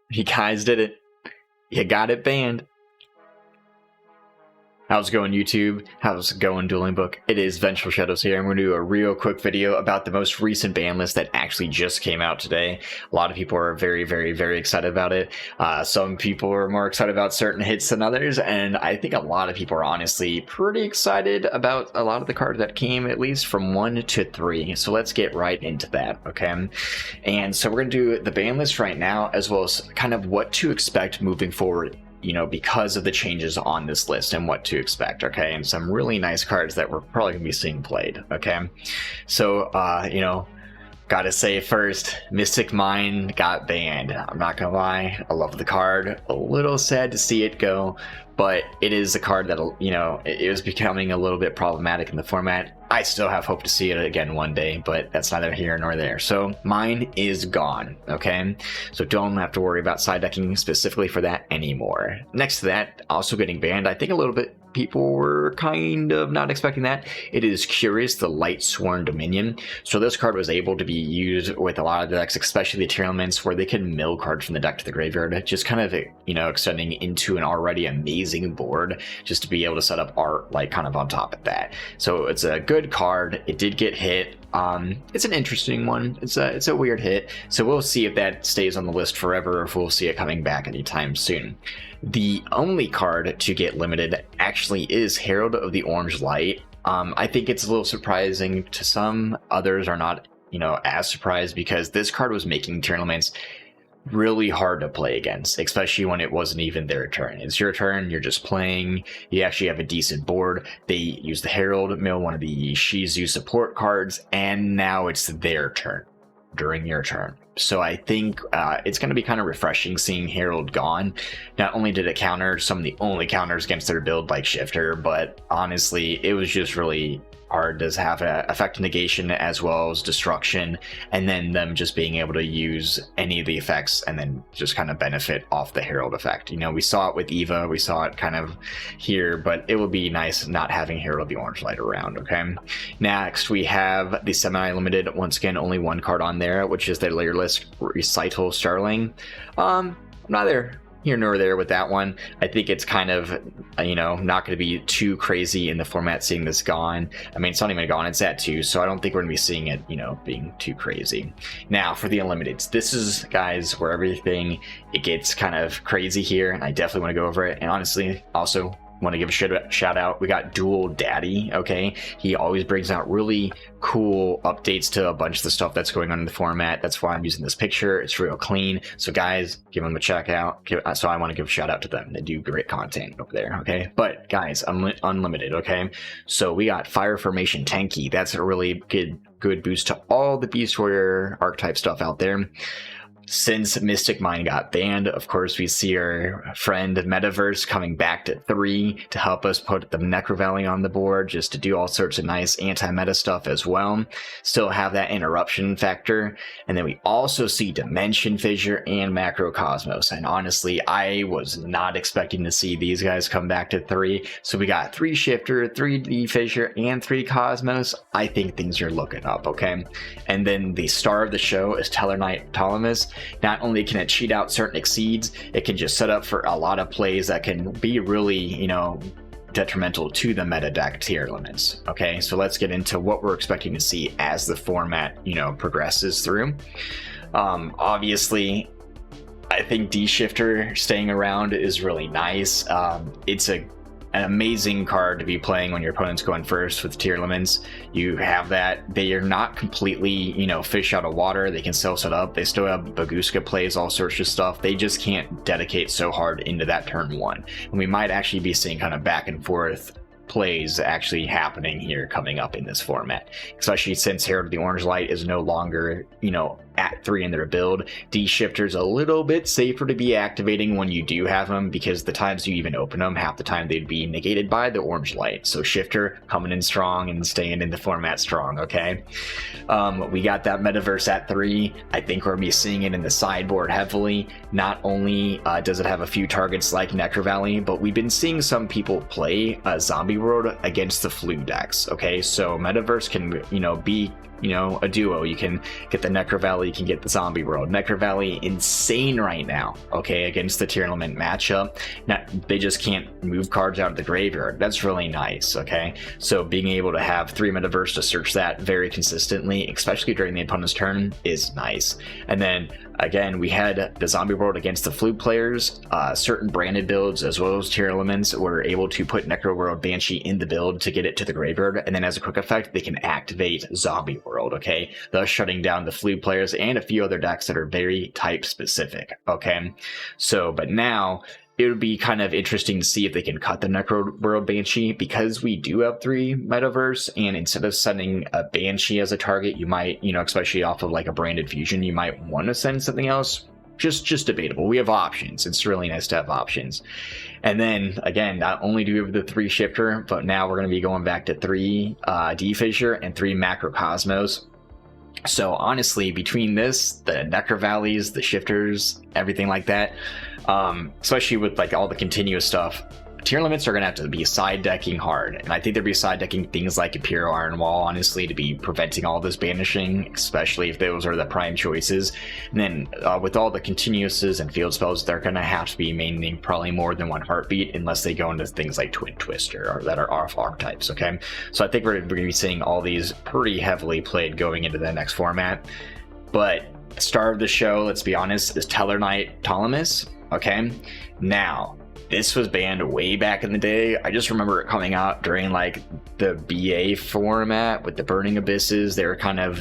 You guys did it. You got it banned. How's it going, YouTube? How's it going, Dueling Book? It is Vengeful Shadows here. I'm going to do a real quick video about the most recent ban list that actually just came out today. A lot of people are very excited about it. Some people are more excited about certain hits than others, and I think a lot of people are honestly pretty excited about a lot of the cards that came, at least from 1 to 3. So let's get right into that, okay? And so we're going to do the ban list right now, as well as kind of what to expect moving forward, you know, because of the changes on this list and what to expect, okay? And some really nice cards that we're probably gonna be seeing played, okay? So, you know, gotta say first, Mystic Mine got banned. I'm not gonna lie, I love the card. A little sad to see it go, but it is a card that, you know, it was becoming a little bit problematic in the format. I still have hope to see it again one day, but that's neither here nor there. So mine is gone, okay? So don't have to worry about side decking specifically for that anymore. Next to that, also getting banned, I think a little bit people were kind of not expecting that. It is Curious, the Light Sworn Dominion. So this card was able to be used with a lot of decks, especially the tier elements, where they can mill cards from the deck to the graveyard, just kind of, you know, extending into an already amazing board, just to be able to set up art like kind of on top of that. So it's a good card. It did get hit. It's an interesting one. It's a weird hit. So we'll see if that stays on the list forever, or if we'll see it coming back anytime soon. The only card to get limited actually is Herald of the Orange Light. I think it's a little surprising to some. Others are not, you know, as surprised, because this card was making tournaments really hard to play against, especially when it wasn't even their turn. It's your turn, you're just playing, you actually have a decent board. They use the Herald, mill one of the Shizu support cards, and now it's their turn during your turn. So I think it's going to be kind of refreshing seeing Herald gone. Not only did it counter some of the only counters against their build like Shifter, but honestly, it was just really hard to have an effect negation as well as destruction, and then them just being able to use any of the effects and then just kind of benefit off the Herald effect. You know, we saw it with Eva, we saw it kind of here, but it would be nice not having Herald of the Orange Light around, okay? Next, we have the semi-limited, once again, only one card on there, which is the Layerless Recital Starling. Neither here nor there with that one. I think it's kind of, you know, not going to be too crazy in the format seeing this gone. I mean, it's not even gone, it's at 2, so I don't think we're going to be seeing it, you know, being too crazy. Now, for the Unlimiteds, this is, guys, where everything, it gets kind of crazy here, and I definitely want to go over it. And honestly, also want to give a shout out. We got Dual Daddy, okay? He always brings out really cool updates to a bunch of the stuff that's going on in the format. That's why I'm using this picture. It's real clean. So guys, give them a check out. So I want to give a shout out to them. They do great content over there, okay? But guys, Unlimited, okay? So we got Fire Formation Tenki. That's a really good boost to all the Beast Warrior archetype stuff out there. Since Mystic Mine got banned, of course, we see our friend Metaverse coming back to 3 to help us put the Necro Valley on the board, just to do all sorts of nice anti-meta stuff as well. Still have that interruption factor. And then we also see Dimension Fissure and Macrocosmos. And honestly, I was not expecting to see these guys come back to 3. So we got 3 Shifter, 3 Fissure, and 3 Cosmos. I think things are looking up, okay? And then the star of the show is Tellarknight Ptolemaeus. Not only can it cheat out certain exceeds, it can just set up for a lot of plays that can be really, you know, detrimental to the meta deck tier elements. Okay, so let's get into what we're expecting to see as the format, you know, progresses through. Obviously, I think D-Shifter staying around is really nice. It's an amazing card to be playing when your opponent's going first with tier elements. You have that. They are not completely, you know, fish out of water. They can still set up. They still have Baguska plays, all sorts of stuff. They just can't dedicate so hard into that turn 1. And we might actually be seeing kind of back and forth plays actually happening here coming up in this format, especially since Herald of the Orange Light is no longer, you know, at 3 in their build. D-Shifter's a little bit safer to be activating when you do have them, because the times you even open them, half the time they'd be negated by the Orange Light. So Shifter coming in strong and staying in the format strong, okay? We got that Metaverse at 3. I think we're going to be seeing it in the sideboard heavily. Not only does it have a few targets like Necro Valley, but we've been seeing some people play Zombie World against the Flu decks, okay? So Metaverse can, you know, be you know, a duo. You can get the Necro Valley, you can get the Zombie World. Necro Valley, insane right now, okay, against the Tellarknight matchup. Now, they just can't move cards out of the graveyard. That's really nice, okay? So being able to have 3 metaverse to search that very consistently, especially during the opponent's turn, is nice. And then again, we had the Zombie World against the Fluke players. Certain branded builds as well as tier elements were able to put Necro World Banshee in the build to get it to the graveyard, and then as a quick effect, they can activate Zombie World, okay? Thus shutting down the Fluke players and a few other decks that are very type specific, okay? So, but now, it would be kind of interesting to see if they can cut the Necro World Banshee, because we do have 3 metaverse, and instead of sending a Banshee as a target, you might, you know, especially off of like a branded fusion, you might want to send something else. Just debatable. We have options. It's really nice to have options. And then again, not only do we have the 3 shifter, but now we're going to be going back to 3 D-Fissure and 3 Macrocosmos. So honestly, between this, the Necro Valleys, the shifters, everything like that, especially with like all the continuous stuff, tier limits are going to have to be side decking hard. And I think they'll be side decking things like Imperial Iron Wall, honestly, to be preventing all this banishing, especially if those are the prime choices. And then with all the continuouses and field spells, they're going to have to be maining probably more than 1 heartbeat, unless they go into things like Twin Twister or that are off archetypes, okay? So I think we're going to be seeing all these pretty heavily played going into the next format. But star of the show, let's be honest, is Tellarknight Ptolemaeus, okay? Now, this was banned way back in the day. I just remember it coming out during like the BA format with the Burning Abysses. They were kind of,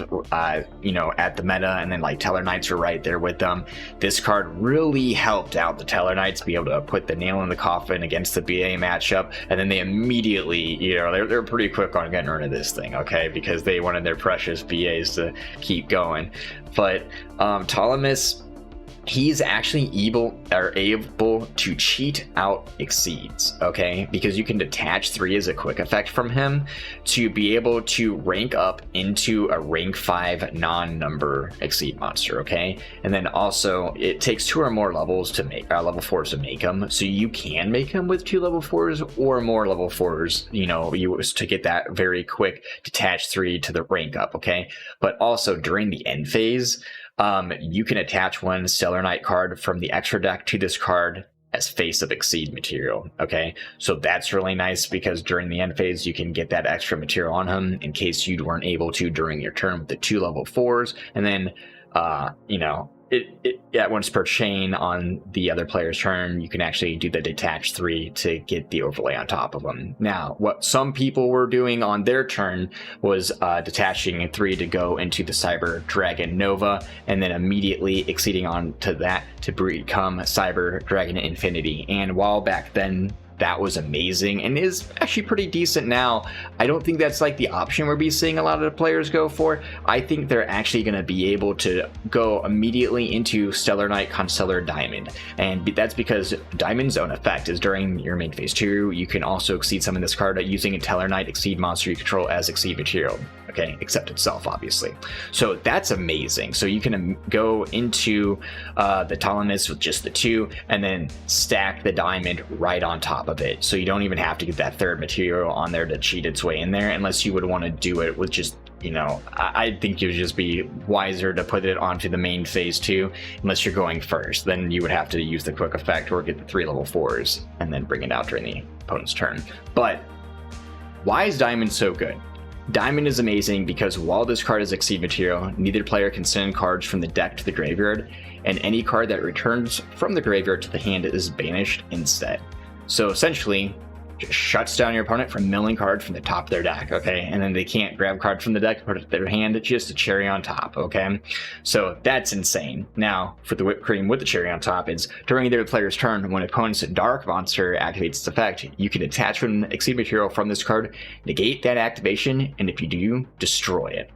you know, at the meta, and then like Tellarknights are right there with them. This card really helped out the Tellarknights be able to put the nail in the coffin against the BA matchup, and then they immediately, you know, they're pretty quick on getting rid of this thing, okay, because they wanted their precious BAs to keep going. But Ptolemaeus, he's actually able to cheat out Exceeds, okay? Because you can detach 3 as a quick effect from him to be able to rank up into a rank 5 non-number Exceed monster, okay? And then also, it takes 2 or more levels to make, level 4s to make him, so you can make him with 2 level 4s or more level 4s, you know, to get that very quick detach 3 to the rank up, okay? But also, during the end phase, you can attach 1 Tellarknight card from the extra deck to this card as face of Exceed material, okay? So that's really nice, because during the end phase, you can get that extra material on him in case you weren't able to during your turn with the 2 level 4s, and then, you know, at once per chain on the other player's turn, you can actually do the detach 3 to get the overlay on top of them. Now, what some people were doing on their turn was detaching 3 to go into the Cyber Dragon Nova, and then immediately exceeding on to that to become Cyber Dragon Infinity. And while back then that was amazing and is actually pretty decent now, I don't think that's like the option we'll be seeing a lot of the players go for. I think they're actually going to be able to go immediately into Tellarknight Constellar Diamond, and that's because Diamond's own effect is during your main phase 2, you can also exceed summon this card using a Tellarknight Exceed monster you control as Exceed material, okay, except itself, obviously. So that's amazing. So you can go into the Ptolemaeus with just the 2, and then stack the Diamond right on top of it, so you don't even have to get that 3rd material on there to cheat its way in there, unless you would want to do it with just, you know, I think it would just be wiser to put it onto the main phase 2, unless you're going first. Then you would have to use the quick effect or get the 3 level 4s and then bring it out during the opponent's turn. But why is Diamond so good? Diamond is amazing because while this card is Exceed material, neither player can send cards from the deck to the graveyard, and any card that returns from the graveyard to the hand is banished instead. So essentially, just shuts down your opponent from milling cards from the top of their deck, okay? And then they can't grab cards from the deck, put it in their hand, just a cherry on top, okay? So that's insane. Now, for the whipped cream with the cherry on top, is during their player's turn, when opponent's Dark Monster activates its effect, you can attach an Exceed material from this card, negate that activation, and if you do, destroy it.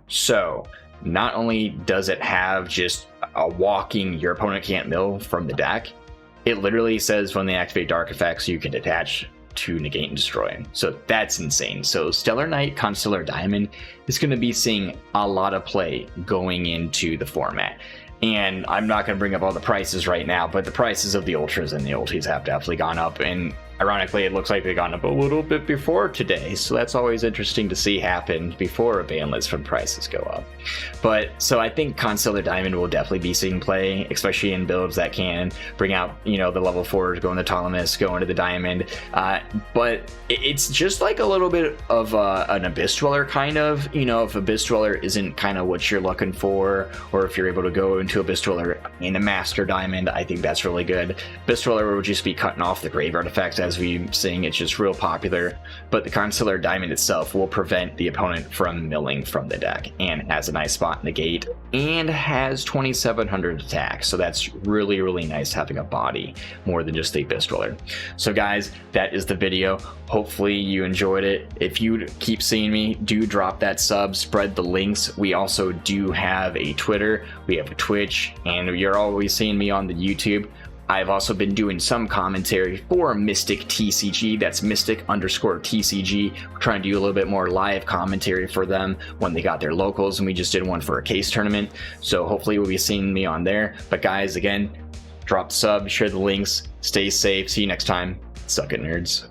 So, not only does it have just a walking your opponent can't mill from the deck, it literally says when they activate dark effects, you can detach to negate and destroy. So that's insane. So Tellarknight Constellar Diamond is going to be seeing a lot of play going into the format. And I'm not going to bring up all the prices right now, but the prices of the Ultras and the Ultis have definitely gone up. And Ironically, it looks like they got up a little bit before today, so that's always interesting to see happen before a ban list when prices go up. But so I think Constellar Diamond will definitely be seeing play, especially in builds that can bring out, you know, the level 4s, go into Ptolemaeus, go into the Diamond. But it's just like a little bit of an Abyss Dweller kind of, you know, if Abyss Dweller isn't kind of what you're looking for, or if you're able to go into Abyss Dweller in a Master Diamond, I think that's really good. Abyss Dweller would just be cutting off the grave artifacts, as we've seen. It's just real popular, but the Constellar Diamond itself will prevent the opponent from milling from the deck, and has a nice spot in the gate, and has 2700 attack, so that's really, really nice having a body more than just the Abyss Dweller. So guys, that is the video. Hopefully you enjoyed it. If you keep seeing me, do drop that sub, spread the links. We also do have a Twitter, we have a Twitch, and you're always seeing me on the YouTube. I've also been doing some commentary for Mystic TCG, that's Mystic_TCG. We're trying to do a little bit more live commentary for them when they got their locals, and we just did one for a case tournament. So hopefully you'll be seeing me on there. But guys, again, drop the sub, share the links, stay safe. See you next time. Suck it, nerds.